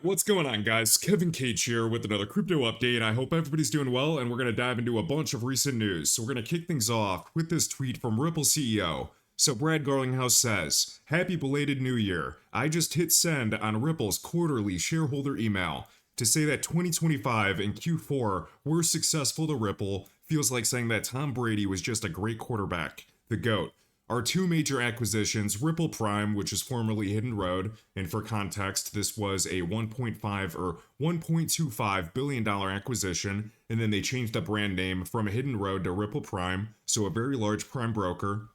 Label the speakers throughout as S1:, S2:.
S1: What's going on, guys? KEVINCAGE here with another crypto update. I hope everybody's doing well, and we're going to dive into a bunch of recent news. So we're going to kick things off with this tweet from Ripple CEO. So Brad Garlinghouse says, "Happy belated New Year. I just hit send on Ripple's quarterly shareholder email. To say that 2025 and Q4 were successful to Ripple feels like saying that Tom Brady was just a great quarterback. The GOAT. Our two major acquisitions, Ripple Prime, which is formerly Hidden Road, and for context, this was a 1.5 or $1.25 billion acquisition, and then they changed the brand name from Hidden Road to Ripple Prime, so a very large prime broker.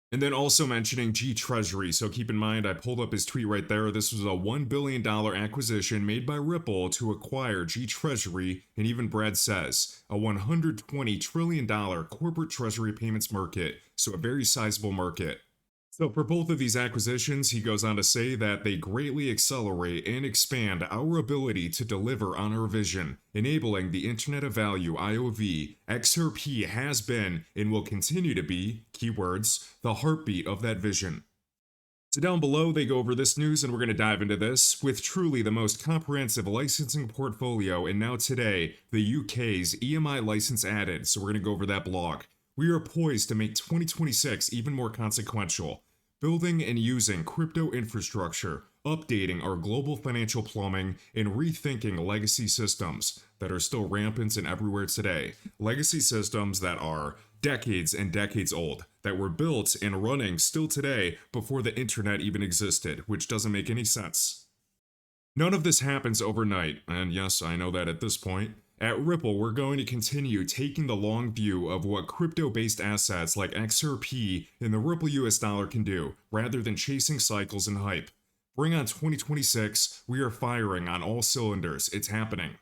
S1: And then also mentioning G Treasury, so keep in mind I pulled up his tweet right there. This was a $1 billion acquisition made by Ripple to acquire G Treasury, and even Brad says, a $120 trillion corporate treasury payments market, so a very sizable market. So for both of these acquisitions, he goes on to say that they greatly accelerate and expand our ability to deliver on our vision, enabling the Internet of Value IOV. XRP has been and will continue to be, keywords, the heartbeat of that vision." So down below, they go over this news, and we're going to dive into this. With truly the most comprehensive licensing portfolio, and now today, the UK's EMI license added, so we're going to go over that blog. We are poised to make 2026 even more consequential. Building and using crypto infrastructure, updating our global financial plumbing, and rethinking legacy systems that are still rampant and everywhere today. Legacy systems that are decades and decades old, that were built and running still today before the internet even existed, which doesn't make any sense. None of this happens overnight, and yes, I know that at this point. At Ripple, we're going to continue taking the long view of what crypto-based assets like XRP and the Ripple US dollar can do, rather than chasing cycles and hype. Bring on 2026, we are firing on all cylinders, it's happening.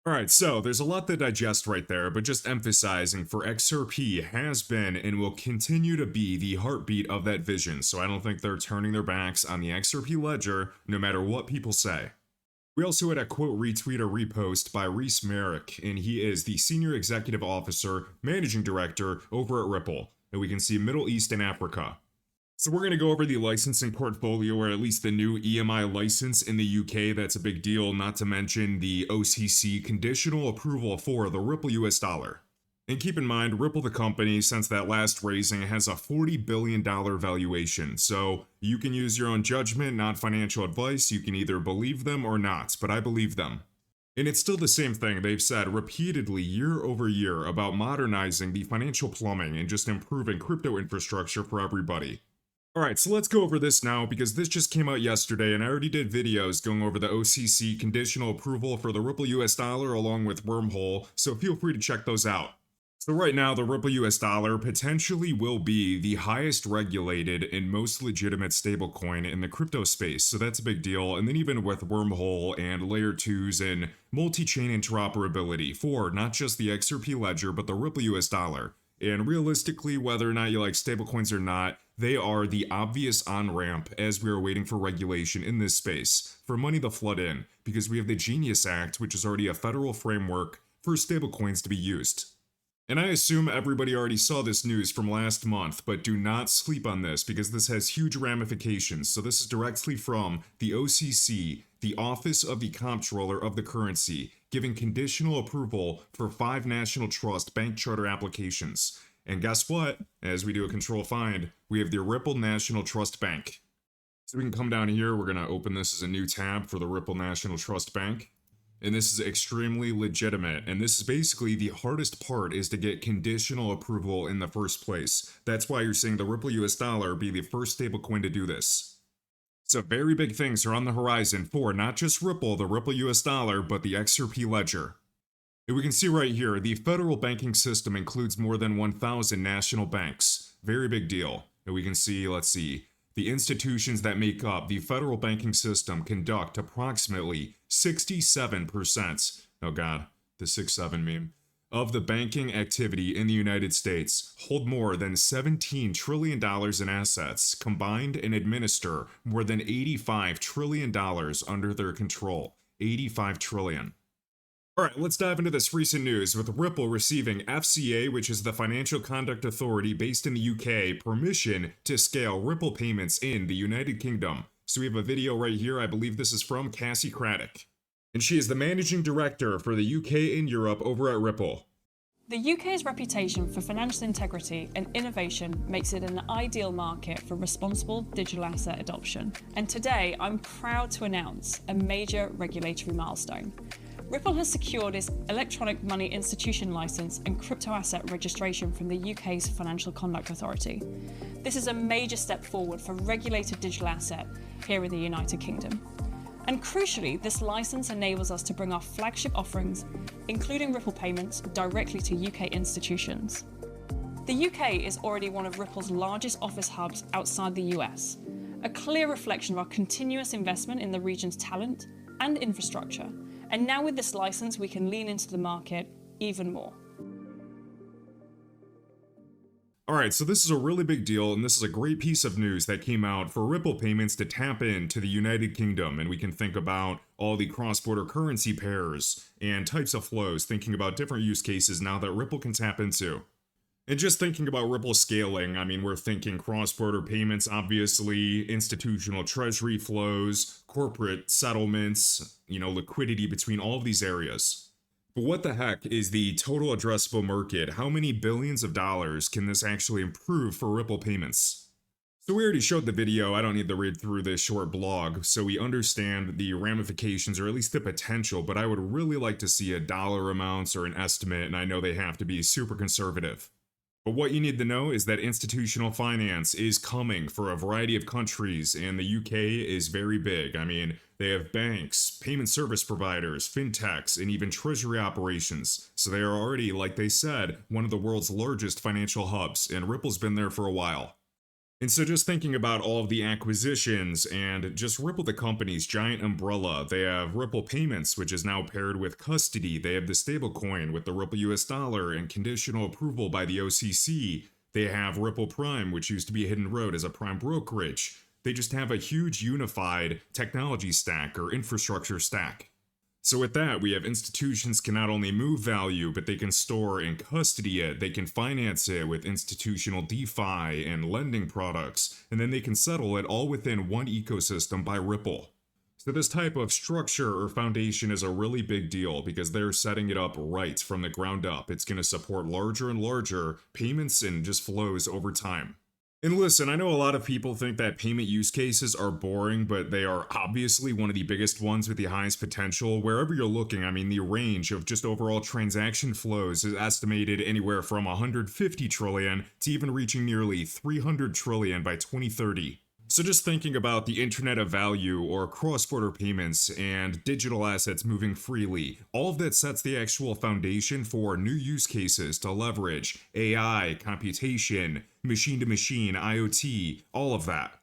S1: Alright, so there's a lot to digest right there, but just emphasizing for XRP has been and will continue to be the heartbeat of that vision, so I don't think they're turning their backs on the XRP ledger, no matter what people say. We also had a quote retweet or repost by Reese Merrick, and he is the Senior Executive Officer, Managing Director over at Ripple, and we can see Middle East and Africa. So we're going to go over the licensing portfolio, or at least the new EMI license in the UK. That's a big deal, not to mention the OCC conditional approval for the Ripple US dollar. And keep in mind, Ripple the company, since that last raising, has a $40 billion valuation, so you can use your own judgment, not financial advice. You can either believe them or not, but I believe them. And it's still the same thing they've said repeatedly year over year about modernizing the financial plumbing and just improving crypto infrastructure for everybody. Alright, so let's go over this now, because this just came out yesterday, and I already did videos going over the OCC conditional approval for the Ripple US dollar along with Wormhole, so feel free to check those out. So right now, the Ripple US dollar potentially will be the highest regulated and most legitimate stablecoin in the crypto space, so that's a big deal. And then even with Wormhole and Layer 2s and multi-chain interoperability for not just the XRP ledger, but the Ripple US dollar. And realistically, whether or not you like stablecoins or not, they are the obvious on-ramp as we are waiting for regulation in this space, for money to flood in, because we have the Genius Act, which is already a federal framework for stablecoins to be used. And I assume everybody already saw this news from last month, but do not sleep on this because this has huge ramifications. So this is directly from the OCC, the Office of the Comptroller of the Currency, giving conditional approval for 5 National Trust bank charter applications. And guess what? As we do a control find, we have the Ripple National Trust Bank. So we can come down here, we're going to open this as a new tab for the Ripple National Trust Bank. And this is extremely legitimate, and this is basically the hardest part, is to get conditional approval in the first place. That's why you're seeing the Ripple US dollar be the first stablecoin to do this. So very big things are on the horizon for not just Ripple, the Ripple US dollar, but the XRP ledger. And we can see right here, the federal banking system includes more than 1,000 national banks. Very big deal. And we can see, let's see, the institutions that make up the federal banking system conduct approximately 67%, oh god, the 6-7 meme, of the banking activity in the United States, hold more than $17 trillion in assets, combined, and administer more than $85 trillion under their control. 85 trillion. Alright, let's dive into this recent news with Ripple receiving FCA, which is the Financial Conduct Authority based in the UK, permission to scale Ripple payments in the United Kingdom. So we have a video right here. I believe this is from Cassie Craddock. And she is the managing director for the UK and Europe over at Ripple.
S2: The UK's reputation for financial integrity and innovation makes it an ideal market for responsible digital asset adoption. And today, I'm proud to announce a major regulatory milestone. Ripple has secured its electronic money institution license and crypto asset registration from the UK's Financial Conduct Authority. This is a major step forward for regulated digital asset here in the United Kingdom. And crucially, this license enables us to bring our flagship offerings, including Ripple payments, directly to UK institutions. The UK is already one of Ripple's largest office hubs outside the US, a clear reflection of our continuous investment in the region's talent and infrastructure. And now with this license, we can lean into the market even more.
S1: Alright, so this is a really big deal, and this is a great piece of news that came out for Ripple payments to tap into the United Kingdom, and we can think about all the cross-border currency pairs and types of flows, thinking about different use cases now that Ripple can tap into. And just thinking about Ripple scaling, I mean, we're thinking cross-border payments, obviously, institutional treasury flows, corporate settlements, liquidity between all of these areas. But what the heck is the total addressable market? How many billions of dollars can this actually improve for Ripple payments? So we already showed the video, I don't need to read through this short blog, so we understand the ramifications or at least the potential, but I would really like to see a dollar amounts or an estimate, and I know they have to be super conservative. But what you need to know is that institutional finance is coming for a variety of countries, and the UK is very big. I mean, they have banks, payment service providers, fintechs, and even treasury operations. So they are already, like they said, one of the world's largest financial hubs, and Ripple's been there for a while. And so just thinking about all of the acquisitions and just Ripple the company's giant umbrella, they have Ripple Payments, which is now paired with custody. They have the stablecoin with the Ripple US dollar and conditional approval by the OCC. They have Ripple Prime, which used to be a hidden road as a prime brokerage. They just have a huge unified technology stack or infrastructure stack. So with that, we have institutions can not only move value, but they can store and custody it, they can finance it with institutional DeFi and lending products, and then they can settle it all within one ecosystem by Ripple. So this type of structure or foundation is a really big deal because they're setting it up right from the ground up. It's going to support larger and larger payments and just flows over time. And listen, I know a lot of people think that payment use cases are boring, but they are obviously one of the biggest ones with the highest potential. Wherever you're looking, I mean, the range of just overall transaction flows is estimated anywhere from 150 trillion to even reaching nearly 300 trillion by 2030. So just thinking about the Internet of Value or cross-border payments and digital assets moving freely, all of that sets the actual foundation for new use cases to leverage AI, computation, machine-to-machine, IoT, all of that.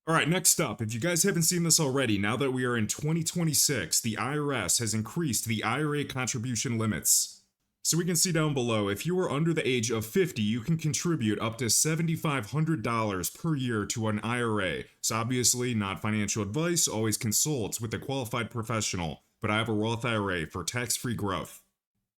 S1: Alright, next up, if you guys haven't seen this already, now that we are in 2026, the IRS has increased the IRA contribution limits. So we can see down below, if you are under the age of 50, you can contribute up to $7,500 per year to an IRA. So obviously, not financial advice, always consult with a qualified professional, but I have a Roth IRA for tax-free growth.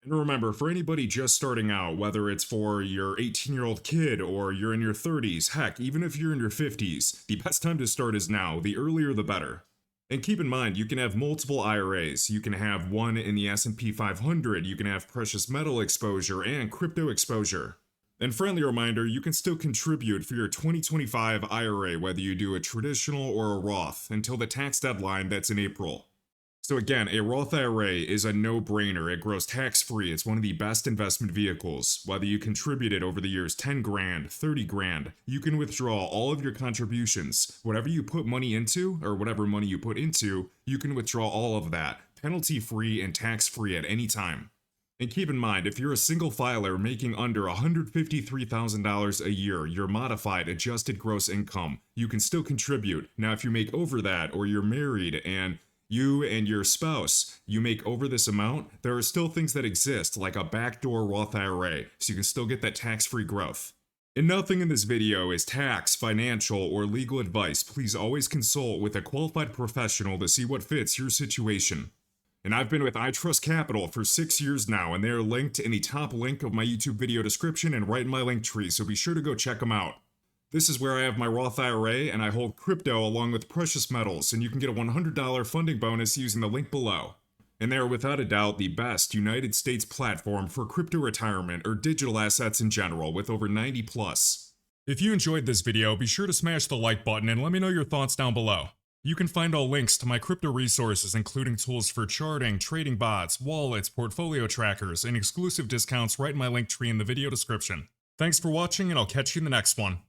S1: And remember, for anybody just starting out, whether it's for your 18-year-old kid or you're in your 30s, heck, even if you're in your 50s, the best time to start is now, the earlier the better. And keep in mind, you can have multiple IRAs. You can have one in the S&P 500, you can have precious metal exposure and crypto exposure. And friendly reminder, you can still contribute for your 2025 IRA, whether you do a traditional or a Roth, until the tax deadline that's in April. So again, a Roth IRA is a no-brainer. It grows tax-free. It's one of the best investment vehicles. Whether you contributed over the years 10 grand, 30 grand, you can withdraw all of your contributions. Whatever you put money into, or whatever money you put into, you can withdraw all of that, penalty-free and tax-free at any time. And keep in mind, if you're a single filer making under $153,000 a year, your modified adjusted gross income, you can still contribute. Now, if you make over that, or you're married and you and your spouse, you make over this amount, there are still things that exist, like a backdoor Roth IRA, so you can still get that tax-free growth. And nothing in this video is tax, financial, or legal advice. Please always consult with a qualified professional to see what fits your situation. And I've been with iTrustCapital for 6 years now, and they are linked in the top link of my YouTube video description and right in my link tree, so be sure to go check them out. This is where I have my Roth IRA and I hold crypto along with precious metals, and you can get a $100 funding bonus using the link below. And they are without a doubt the best United States platform for crypto retirement or digital assets in general, with over 90 plus. If you enjoyed this video, be sure to smash the like button and let me know your thoughts down below. You can find all links to my crypto resources, including tools for charting, trading bots, wallets, portfolio trackers, and exclusive discounts right in my link tree in the video description. Thanks for watching, and I'll catch you in the next one.